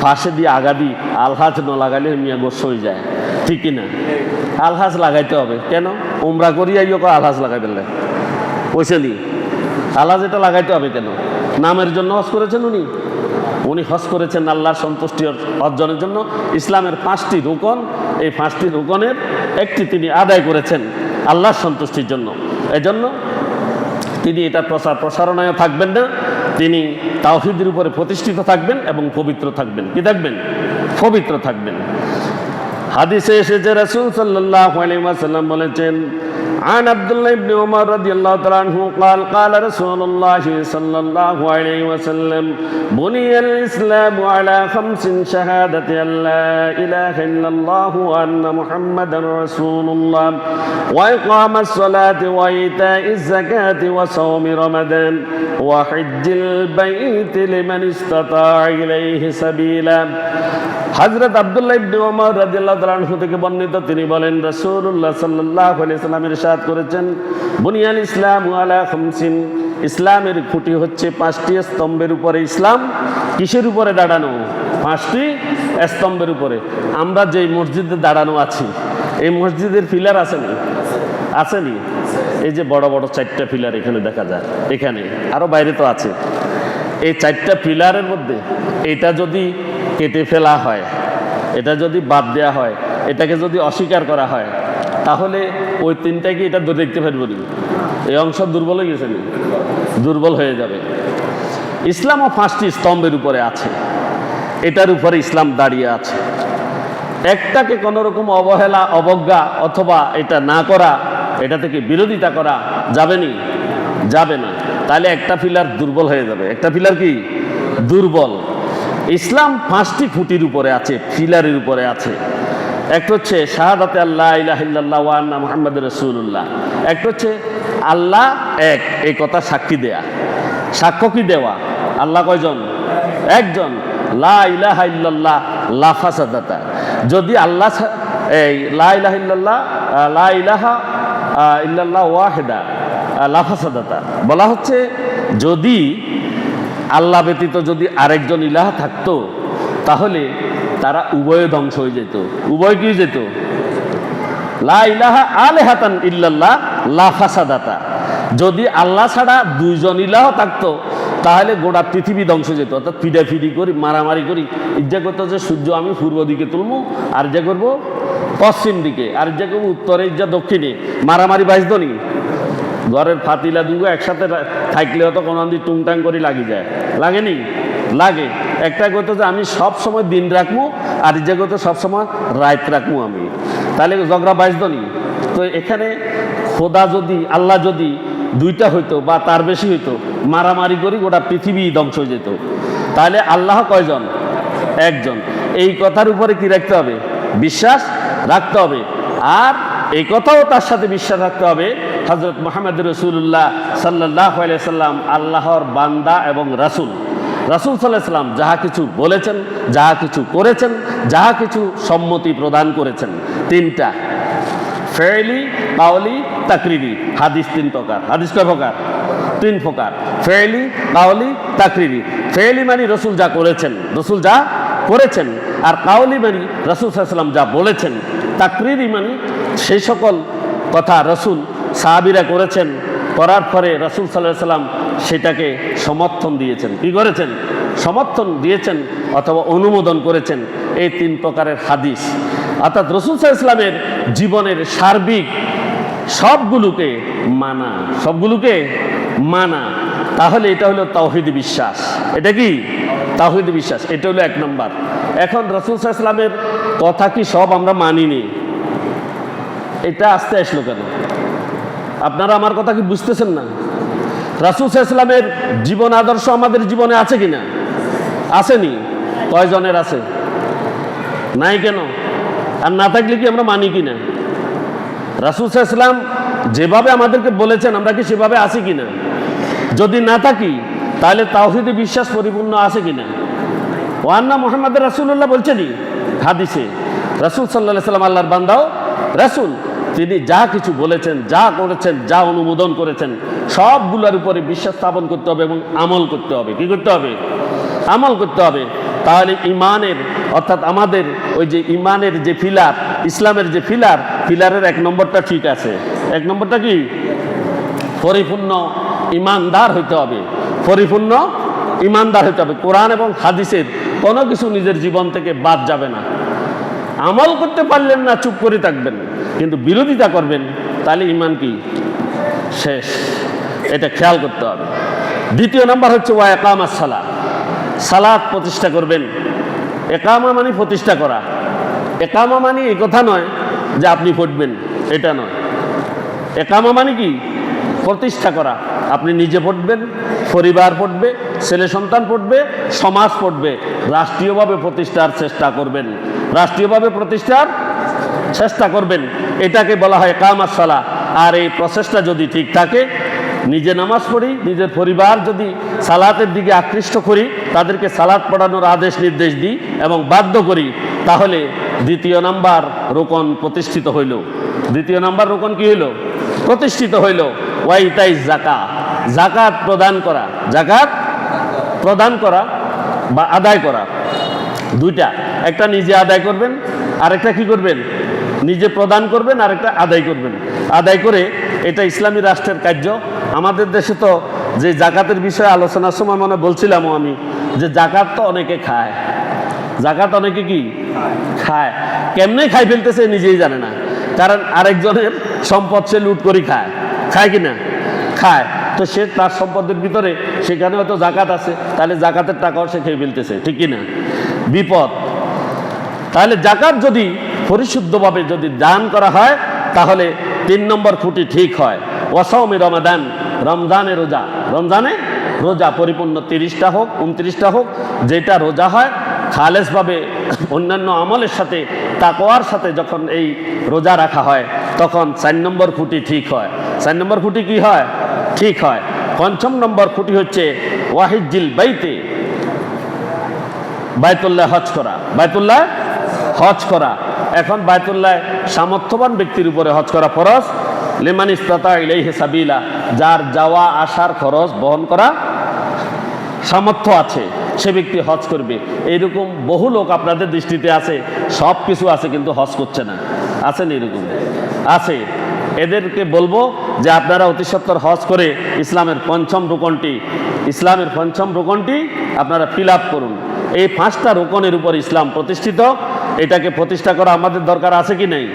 ফাঁসে দিয়ে আগাদি আলহাজ ন লাগালে মিয়া গোস্ব হয়ে যায়, ঠিক কিনা? আলহাজ লাগাইতে হবে। কেন? উমরা করিয়া আলহাজ লাগাই দিলে পয়সা নি আলহাজ এটা লাগাইতে হবে কেন? নামের জন্য হজ করেছেন উনি হজ করেছেন আল্লাহর সন্তুষ্টি অর্জনের জন্য। ইসলামের 5টি রুকন, এই 5টি রুকনের একটি তিনি আদায় করেছেন আল্লাহর সন্তুষ্টির জন্য। এজন্য তিনি এটা প্রসারণায় থাকবেন না, তিনি তাওহীদের উপরে প্রতিষ্ঠিত থাকবেন এবং পবিত্র থাকবেন। কি থাকবেন? পবিত্র থাকবেন। হাদিসে এসেছে রাসূল সাল্লাল্লাহু আলাইহি ওয়াসাল্লাম বলেছেন, عن عبد الله بن عمر رضي الله تعالى عنه قال قال رسول الله صلى الله عليه وسلم بني الإسلام على 5 شهادة أن لا إله إلا الله وأن محمدا رسول الله وإقام الصلاة وإيتاء الزكاة وصوم رمضان وحج البيت لمن استطاع إليه سبيلا। হযরত আব্দুল্লাহ ইবনে ওমর রাদিয়াল্লাহু তাআলা আনহু থেকে বর্ণিত, তিনি বলেন রাসূলুল্লাহ সাল্লাল্লাহু আলাইহি ওয়াসাল্লাম ইরশাদ করেছেন, বুনিয়াল ইসলামু আলা 5, ইসলামের খুঁটি হচ্ছে 5টি স্তম্ভের উপরে। ইসলাম কিসের উপরে দাঁড়ানো? 5টি স্তম্ভের উপরে। আমরা যেই মসজিদে দাঁড়ানো আছি, এই মসজিদের পিলার আসেনি? আসেনি? এই যে বড় বড় 4টা পিলার এখানে দেখা যায়, এখানে আরো বাইরে তো আছে। এই 4টা পিলারের মধ্যে এটা যদি কেটে ফেলা হয়, এটা যদি বাদ দেওয়া হয়, এটাকে যদি অস্বীকার করা হয়, তাহলে ওই 3টাকে এটা দেখতে পারবো না। এই অংশ দুর্বল হয়ে গেছে, দুর্বল হয়ে যাবে। ইসলামও 5টি স্তম্ভের উপরে আছে, এটার উপরে ইসলাম দাঁড়িয়ে আছে। একটাকে কোনো রকম অবহেলা, অবজ্ঞা অথবা এটা না করা, এটা থেকে বিরোধিতা করা যাবে না, যাবে না। তাহলে একটা পিলার দুর্বল হয়ে যাবে। একটা পিলার কি দুর্বল? ইসলাম 5টি খুঁটির উপরে আছে, পিলারের উপরে আছে। একটা হচ্ছে শাহাদাতে আল্লাহ ইলাহা ইল্লাল্লাহ ওয়া আন্না মুহাম্মাদুর রাসূলুল্লাহ। একটা হচ্ছে আল্লাহ এক, এই কথা সাক্ষী দেয়া। সাক্ষ্য কি দেওয়া? আল্লাহ কয়জন? একজন। লা ইলাহা ইল্লাল্লাহ লা ফাসাদাতা। যদি আল্লাহ এই লা ইলাহা ইল্লাল্লাহ লা ইলাহা ইল্লাল্লাহ ওয়াহিদা লা ফাসাদাতা বলা হচ্ছে, যদি আল্লাহ ব্যতীত যদি আরেকজন ইলাহ থাকতো, তাহলে তারা উভয়ে ধ্বংস হয়ে যেত। উভয় কি যেত? লা ইলাহা আলিহাতান ইল্লাল্লাহ লা ফাসাদাতা। যদি আল্লাহ ছাড়া 2জন ইলাহ থাকতো, তাহলে গোটা পৃথিবী ধ্বংস হয়ে যেত। অর্থাৎ ফিডাফিডি করি, মারামারি করি, ইচ্ছা করতো যে সূর্য আমি পূর্ব দিকে তুলবো, আর ইচ্ছা করবো পশ্চিম দিকে, আর ইচ্ছা করবো উত্তরে, ইচ্ছা দক্ষিণে। মারামারি বাঁচত নি? ঘরের ফাতিলা দুগো একসাথে থাকলে হয়তো কোনো দিন টুংটাং করে লাগি যায়, লাগেনি? লাগে। একটা কথা যে আমি সব সময় দিন রাখবো, আর যে কথা সবসময় রাত রাখবো আমি, তাহলে ঝগড়া বাঁচত নি? তো এখানে খোদা যদি, আল্লাহ যদি 2টা হইতো বা তার বেশি হইতো, মারামারি করি গোটা পৃথিবী ধ্বংস হয়ে যেত। তাহলে আল্লাহ কয়জন? একজন। এই কথার উপরে কি রাখতে হবে? বিশ্বাস রাখতে হবে। আর এই কথাও তার সাথে বিশ্বাস রাখতে হবে, হযরত মুহাম্মদ রাসূলুল্লাহ সাল্লাল্লাহু আলাইহি সাল্লাম আল্লাহর বান্দা এবং রাসূল। রাসূল সাল্লাল্লাহু আলাইহি সাল্লাম যাহা কিছু বলেছেন, যাহা কিছু করেছেন, যাহা কিছু সম্মতি প্রদান করেছেন, 3টা ফেইলি, কাওলি, তাকরিরি। হাদিস 3 প্রকার। হাদিস কয় প্রকার? 3 প্রকার। ফেইলি, কাওলি, তাকরিরি। ফেইলি মানে রাসূল যা করেছেন, রাসূল যা করেছেন। আর কাওলি মানে রাসূল সাল্লাল্লাহু আলাইহি সাল্লাম যা বলেছেন। তাকরিরি মানে সেই সকল কথা রাসূল সাহাবীরা করেছেন, করার পরে রাসূল সাল্লাল্লাহু আলাইহি সাল্লাম সেটাকে সমর্থন দিয়েছেন। কি করেছেন? সমর্থন দিয়েছেন অথবা অনুমোদন করেছেন। এই 3 প্রকারের হাদিস। অর্থাৎ রাসূল সাল্লাল্লাহু আলাইহি সাল্লামের জীবনের সার্বিক সবগুলোকে মানা, সবগুলোকে মানা। তাহলে এটা হলো তাওহীদি বিশ্বাস। এটা কি? তাওহীদি বিশ্বাস। এটা হলো 1 নম্বর। এখন রাসূল সাল্লাল্লাহু আলাইহি সাল্লামের কথা কি সব আমরা মানিনি? এটা আস্তে আসলো কেন? আপনারা আমার কথা কি বুঝতেছেন না? রাসূল সাল্লাল্লাহু আলাইহি সাল্লামের জীবন আদর্শ আমাদের জীবনে আছে কিনা? আসেনি? কয়জনের আছে? নাই কেন? আর না থাকলে কি আমরা মানি কিনা? রাসূল সাল্লাল্লাহু আলাইহি ওয়াসাল্লাম যেভাবে আমাদেরকে বলেছেন আমরা কি সেভাবে আছি কিনা? যদি না থাকি তাহলে তাওহীদে বিশ্বাস পরিপূর্ণ আছে কিনা? ওয়ান্না মুহাম্মাদুর রাসূলুল্লাহ বলছেনই হাদিসে, রাসূল সাল্লাল্লাহু আলাইহি ওয়াসাল্লাম আল্লাহর বান্দাও রাসূল, তিনি যা কিছু বলেছেন, যা করেছেন, যা অনুমোদন করেছেন সবগুলোর উপরে বিশ্বাস স্থাপন করতে হবে এবং আমল করতে হবে। কি করতে হবে? আমল করতে হবে। তাহলে ইমানের অর্থাৎ আমাদের ওই যে ইমানের যে পিলার, ইসলামের যে পিলারের 1 নম্বরটা ঠিক আছে। 1 নম্বরটা কি? পরিপূর্ণ ইমানদার হইতে হবে। পরিপূর্ণ ইমানদার হইতে হবে। কোরআন এবং হাদিসের কোনো কিছু নিজের জীবন থেকে বাদ যাবে না। আমল করতে পারলেন না, চুপ করে থাকবেন, কিন্তু বিরোধিতা করবেন, তাহলে ইমান কি? শেষ। এটা খেয়াল করতে হবে। দ্বিতীয় নাম্বার হচ্ছে ওয়া ইকামাস সালাত, সালাত প্রতিষ্ঠা করবেন। একামা মানে প্রতিষ্ঠা করা। একামা মানে এই কথা নয় যে আপনি পড়বেন, এটা নয়। একামা মানে কি? প্রতিষ্ঠা করা। আপনি নিজে পড়বেন, পরিবার পড়বে, ছেলে সন্তান পড়বে, সমাজ পড়বে, রাষ্ট্রীয়ভাবে প্রতিষ্ঠার চেষ্টা করবেন। রাষ্ট্রীয়ভাবে প্রতিষ্ঠার চেষ্টা করবেন, এটাকে বলা হয় ইকামাস সালাহ। আর এই প্রচেষ্টা যদি ঠিক থাকে, নিজে নামাজ পড়ি, নিজের পরিবার যদি সালাতের দিকে আকৃষ্ট করি, তাদেরকে সালাত পড়ানোর আদেশ নির্দেশ দিই এবং বাধ্য করি, তাহলে দ্বিতীয় নাম্বার রোকন প্রতিষ্ঠিত হইল। দ্বিতীয় নাম্বার রোকন কি হইল? প্রতিষ্ঠিত হইল। ওয়াইতাই যাকাত, যাকাত প্রদান করা। যাকাত প্রদান করা বা আদায় করা দুইটা। একটা নিজে আদায় করবেন, আরেকটা কি করবেন? নিজে প্রদান করবেন, আরেকটা আদায় করবেন। আদায় করে, এটা ইসলামী রাষ্ট্রের কার্য। আমাদের দেশে তো যে যাকাতের বিষয়ে আলোচনার সময় মনে বলছিলামও আমি, যে যাকাত তো অনেকে খায়। যাকাত অনেকে কি খায়, কেমনে খাই ফেলতেছে নিজেই জানে না। কারণ আরেকজনের সম্পদ সে লুট করে খায়। খায় কি না? খায়। তো সে তার সম্পদের ভিতরে সেখানে হয়তো যাকাত আছে, তাহলে যাকাতের টাকাও সে খেয়ে ফেলতেছে। ঠিক কি না? বিপদ। তাহলে যাকাত যদি পরিশুদ্ধভাবে যদি দান করা হয়, তাহলে 3 নম্বর খুঁটি ঠিক হয়। ওয়াসাউমি রমাদান, রমজানে রোজা। রমজানে রোজা পরিপূর্ণ 30টা হোক 29টা হোক, যেটা রোজা হয় খালেসভাবে অন্যান্য আমলের সাথে তাকওয়ার সাথে যখন এই রোজা রাখা হয়, তখন 4 নম্বর খুঁটি ঠিক হয়। 4 নম্বর খুঁটি কি হয়? ঠিক হয়। 5ম নম্বর খুঁটি হচ্ছে ওয়াহিজ্জিল বাইতে, বাইতুল্লাহ হজ করা। বাইতুল্লাহ হজ করা। এখন বাইতুল্লাহ সামর্থ্যবান ব্যক্তির উপরে হজ করা ফরজ। লিমান ইসতাতা ইলাইহি সাবিলা, যার যাওয়া আসার খরচ বহন করা সামর্থ্য আছে, সে ব্যক্তি হজ করবে। এইরকম বহু লোক আপনাদের দৃষ্টিতে আছে, সব কিছু আছে কিন্তু হজ করছে না। আছেন এরকম? আছে। এদেরকে বলবো যে আপনারা অতি সত্বর হজ করে ইসলামের 5ম রোকনটি আপনারা ফিল আপ করুন। এই 5টা রোকনের উপর ইসলাম প্রতিষ্ঠিত। এটাকে প্রতিষ্ঠা করা আমাদের দরকার আছে কি নেই?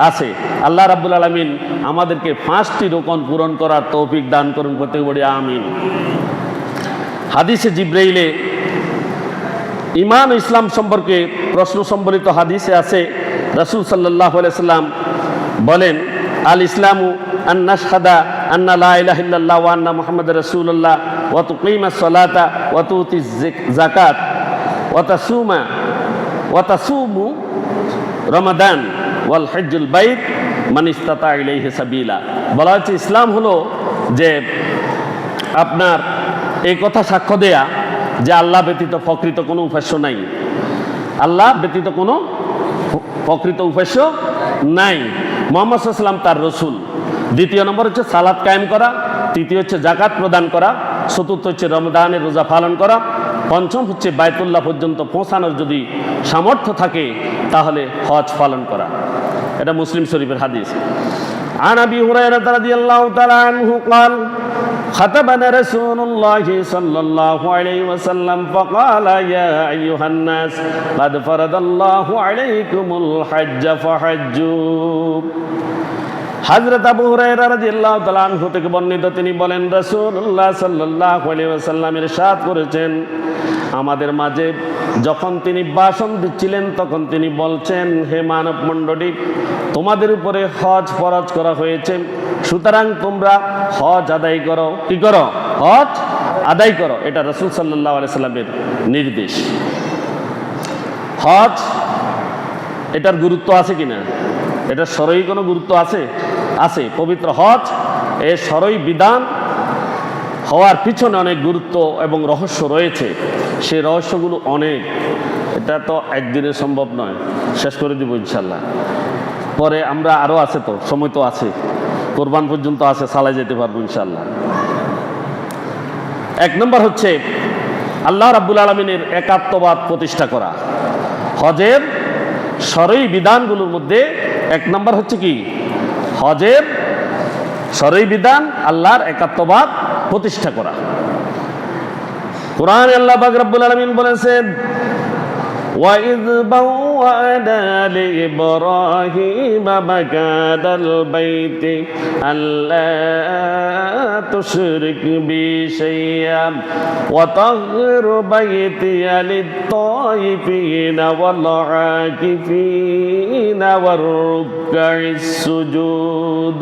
আছে। আল্লাহ রাব্বুল আলামিন আমাদেরকে 5টি রোকন পূরণ করার তৌফিক দান করুন, প্রত্যেক বলি আমিন। হাদিসে জিব্রাইলে ঈমান ও ইসলাম সম্পর্কে প্রশ্ন সম্বলিত হাদিসে আছে, রাসূল সাল্লাল্লাহু আলাইহি সাল্লাম বলেন, আল ইসলামু আন নাশহাদা আন্না লা ইলাহা ইল্লাল্লাহ ওয়া আন্না মুহাম্মাদুর রাসূলুল্লাহ ওয়া তুকিমাস সালাতা ওয়া তুতিজ যাকাত ওয়া তাসুমু রমাদান ওয়াল হজ্জুল বাইত মান ইসতাতা ইলাইহি সাবিলা। বলা হচ্ছে ইসলাম হলো যে আপনার এই কথা সাক্ষ্য দেয়া যে আল্লাহ ব্যতীত প্রকৃত কোনো উপাস্য নাই। আল্লাহ ব্যতীত কোনো প্রকৃত উপাস্য নাই। মুহাম্মদ সাল্লাল্লাহু আলাইহি ওয়াসাল্লাম তার রসুল। 2 নম্বর হচ্ছে সালাত কায়েম করা। 3 হচ্ছে যাকাত প্রদান করা। 4 হচ্ছে রমজানের রোজা পালন করা। 5 হচ্ছে বাইতুল্লাহ পর্যন্ত পৌঁছানোর যদি সামর্থ্য থাকে তাহলে হজ পালন করা। এটা মুসলিম শরীফের হাদিস। عن أبي هريرة رضي الله تعالى عنه قال خطبنا رسول الله صلى الله عليه وسلم فقال يا أيها الناس قد فرض الله عليكم الحج فحجوا। হযরত আবু হুরায়রা রাদিয়াল্লাহু তাআলা আনহু থেকে বর্ণিত, তিনি বলেন রাসূলুল্লাহ সাল্লাল্লাহু আলাইহি ওয়াসাল্লাম ইরশাদ করেছেন, আমাদের মাঝে যখন তিনি ভাষণ দিচ্ছিলেন তখন তিনি বলছেন, হে মানব মণ্ডলী, তোমাদের উপরে হজ ফরজ করা হয়েছে, সুতরাং তোমরা হজ আদায় করো। কি করো? হজ আদায় করো। এটা রাসূল সাল্লাল্লাহু আলাইহি সাল্লামের নির্দেশ। হজ এটার গুরুত্ব আছে কিনা? এটার শরঈ কোনো গুরুত্ব আছে? আছে। পবিত্র হজ এর শরঈ বিধান হওয়ার পিছনে অনেক গুরুত্ব এবং রহস্য রয়েছে। সেই রহস্যগুলো অনেক, এটা তো একদিনে সম্ভব নয়, শেষ করে দিব ইনশাল্লাহ। পরে আমরা আরও আছে, তো সময় তো আছে, কোরবান পর্যন্ত আছে, চালাই যেতে পারবো ইনশাল্লাহ। এক নম্বর হচ্ছে আল্লাহ রাব্বুল আলামিনের একাত্মবাদ প্রতিষ্ঠা করা। হজের শরঈ বিধানগুলোর মধ্যে এক নম্বর হচ্ছে কি? হজের শরঈ বিধান আল্লাহর একাত্মবাদ প্রতিষ্ঠা করা। কোরআনে আল্লাহ পাক রব্বুল আলামিন বলেছেন, وَإِذْ بَوَّأْنَا لِإِبْرَاهِيمَ مَكَانَ الْبَيْتِ أَلَّا تُشْرِكْ بِي شَيْئًا وَطَهِّرْ بَيْتِيَ لِلطَّائِفِينَ وَالْعَاكِفِينَ وَالرُّكَّعِ السُّجُودِ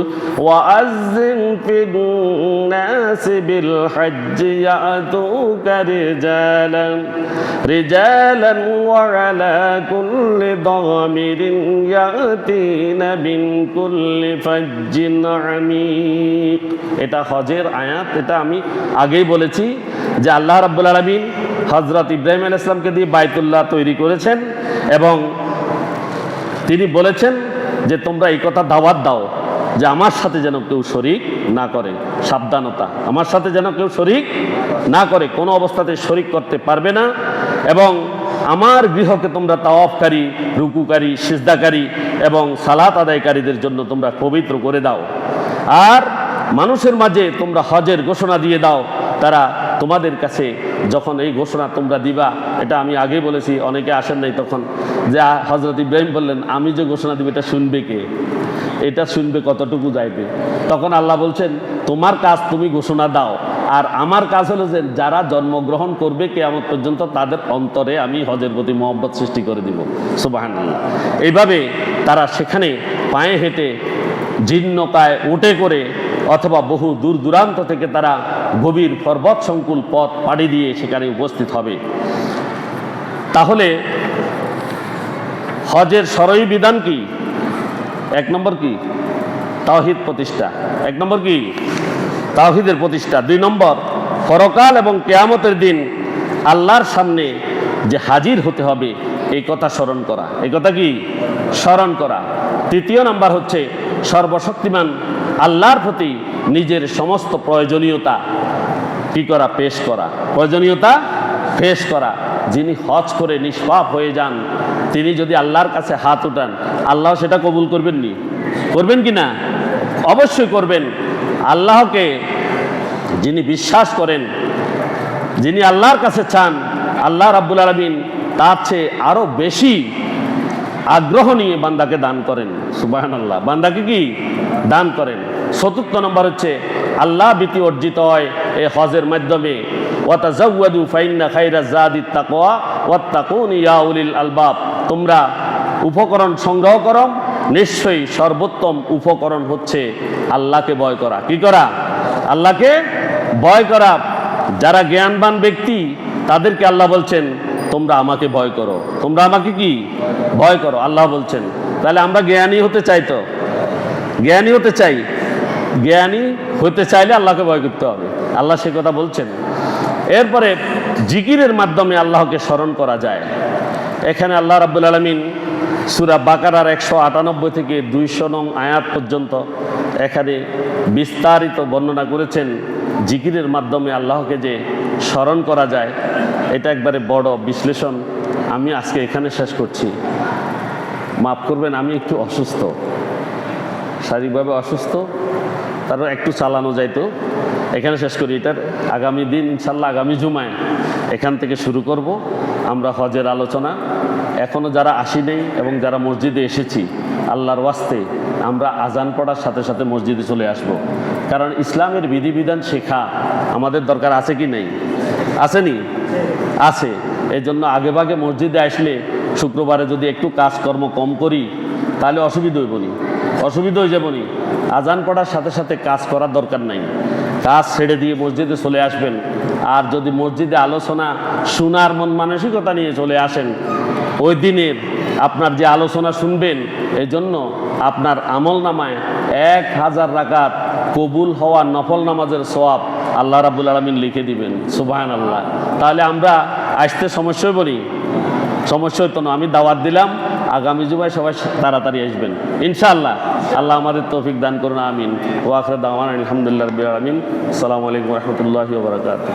وَأَذِّنْ فِي النَّاسِ بِالْحَجِّ يَأْتُوكَ رِجَالًا وعلى كل ضامر يأتين من كل فج عميق। এটা হজের আয়াত। এটা আমি আগেই বলেছি যে আল্লাহ রাব্বুল আলামিন হযরত ইব্রাহিম আলাইহিস সালামকে দিয়ে বাইতুল্লাহ তৈরি করেছেন এবং তিনি বলেছেন যে তোমরা এই কথা দাওয়াত দাও যে আমার সাথে যেন কেউ শরীক না করে। সাবধানতা, আমার সাথে যেন কেউ শরীক না করে, কোনো অবস্থাতে শরীক করতে পারবে না। এবং আমার গৃহকে তোমরা তাওয়াফকারী, রুকুকারী, সিজদাকারী এবং সালাত আদায়কারীদের জন্য তোমরা পবিত্র করে দাও। আর মানুষের মাঝে তোমরা হজের ঘোষণা দিয়ে দাও। তারা তোমাদের কাছে যখন এই ঘোষণা তোমরা দিবা, এটা আমি আগেই বলেছি, অনেকে আসেন নাই তখন, যে হযরত ইব্রাহিম বললেন আমি যে ঘোষণা দিব এটা শুনবে কে? এটা শুনবে কতটুকু যাইবে? তখন আল্লাহ বলছেন তোমার কাজ তুমি ঘোষণা দাও, আর আমার কাজ হলো যে যারা জন্মগ্রহণ করবে কিয়ামত পর্যন্ত তাদের অন্তরে আমি হজের প্রতি মহব্বত সৃষ্টি করে দিব। সুবহানাল্লাহ। এইভাবে তারা সেখানে পায়ে হেঁটে, জীর্ণকায় উঠে করে, অথবা বহু দূর দূরান্ত থেকে তারা গভীর পর্বত সংকুল পথ পাড়ি দিয়ে সেখানে উপস্থিত হবে। তাহলে হজের শরঈ বিধান কি? এক নম্বর কি? তাওহীদ প্রতিষ্ঠা। এক নম্বর কি? তাওহীদের প্রতিষ্ঠা। দুই নম্বর পরকাল এবং কিয়ামতের দিন আল্লাহর সামনে যে হাজির হতে হবে এই কথা স্মরণ করা। এই কথা কি? স্মরণ করা। তৃতীয় নাম্বার হচ্ছে সর্বশক্তিমান আল্লাহর প্রতি নিজের সমস্ত প্রয়োজনীয়তা কি করা? পেশ করা। প্রয়োজনীয়তা পেশ করা। যিনি হজ করে নিষ্পাপ হয়ে যান, তিনি যদি আল্লাহর কাছে হাত উঠান, আল্লাহ সেটা কবুল করবেন নি? করবেন কি না? অবশ্যই করবেন। আল্লাহকে যিনি বিশ্বাস করেন, যিনি আল্লাহর কাছে চান, আল্লাহ রাব্বুল আলামিন তার চেয়ে আরো বেশি আগ্রহ নিয়ে বান্দাকে দান করেন। সুবহানাল্লাহ। বান্দাকে কি দান করেন? চতুর্থ নম্বর হচ্ছে আল্লাহ ভীতি অর্জিত হয় এই হজের মাধ্যমে। ওয়াতাজাওয়াদু ফাইন্না খায়রাজ যাদিত তাকওয়া ওয়াত্তাকুন ইয়া উলিল আলবাব। তোমরা উপকরণ সংগ্রহ করো, নিশ্চয়ই সর্বোত্তম উপকরণ হচ্ছে আল্লাহকে ভয় করা। কি করা? আল্লাহকে ভয় করা। যারা জ্ঞানবান ব্যক্তি তাদেরকে আল্লাহ বলছেন তোমরা আমাকে ভয় করো, তোমরা আমাকে কি ভয় করো, আল্লাহ বলছেন। তাহলে আমরা জ্ঞানী হতে চাই, তো জ্ঞানী হতে চাই, জ্ঞানী হতে চাইলে আল্লাহকে ভয় করতে হবে, আল্লাহ সে কথা বলছেন। এরপরে জিকিরের মাধ্যমে আল্লাহকে স্মরণ করা যায়। এখানে আল্লাহ রাব্বুল আলামিন সূরা বাকারার 198 থেকে 200 নং আয়াত পর্যন্ত এখানে বিস্তারিত বর্ণনা করেছেন জিকিরের মাধ্যমে আল্লাহকে যে স্মরণ করা যায়। এটা একবারে বড় বিশ্লেষণ। আমি আজকে এখানে শেষ করছি। মাফ করবেন, আমি একটু অসুস্থ, শারীরিকভাবে অসুস্থ, তারপর একটু চালানো যাইতো। এখানে শেষ করি। এটার আগামী দিন ইনশাল্লাহ আগামী জুমায় এখান থেকে শুরু করব আমরা হজের আলোচনা। এখনও যারা আসি নেই এবং যারা মসজিদে এসেছি, আল্লাহর ওয়াস্তে আমরা আজান পড়ার সাথে সাথে মসজিদে চলে আসব। কারণ ইসলামের বিধিবিধান শেখা আমাদের দরকার আছে কি নেই? আসেনি? আছে। এই জন্য আগেভাগে মসজিদে আসলে শুক্রবারে যদি একটু কাজকর্ম কম করি তাহলে অসুবিধা হইব নি? অসুবিধা হয়ে যাব নি? আজান পড়ার সাথে সাথে কাজ করার দরকার নাই, কাজ ছেড়ে দিয়ে মসজিদে চলে আসবেন। আর যদি মসজিদে আলোচনা শোনার মন মানসিকতা নিয়ে চলে আসেন ওই দিনের আপনার যে আলোচনা শুনবেন, এই জন্য আপনার আমল নামায় 1000 রাকাত কবুল হওয়া নফল নামাজের সওয়াব আল্লাহ রাব্বুল আলামিন লিখে দিবেন। সুবহানাল্লাহ। তাহলে আমরা আসতে সমস্যায় পড়ি? সমস্যা হতো না। আমি দাওয়াত দিলাম, আগামী জুমায় সবাই তাড়াতাড়ি আসবেন ইনশাআল্লাহ। আল্লাহ আমাদের তৌফিক দান করুন, আমিন। ওয়া আখিরু দাওয়ানা আলহামদুলিল্লাহি রাব্বিল আলামিন। আসসালামু আলাইকুম ওয়া রাহমাতুল্লাহি ওয়া বারাকাতুহু।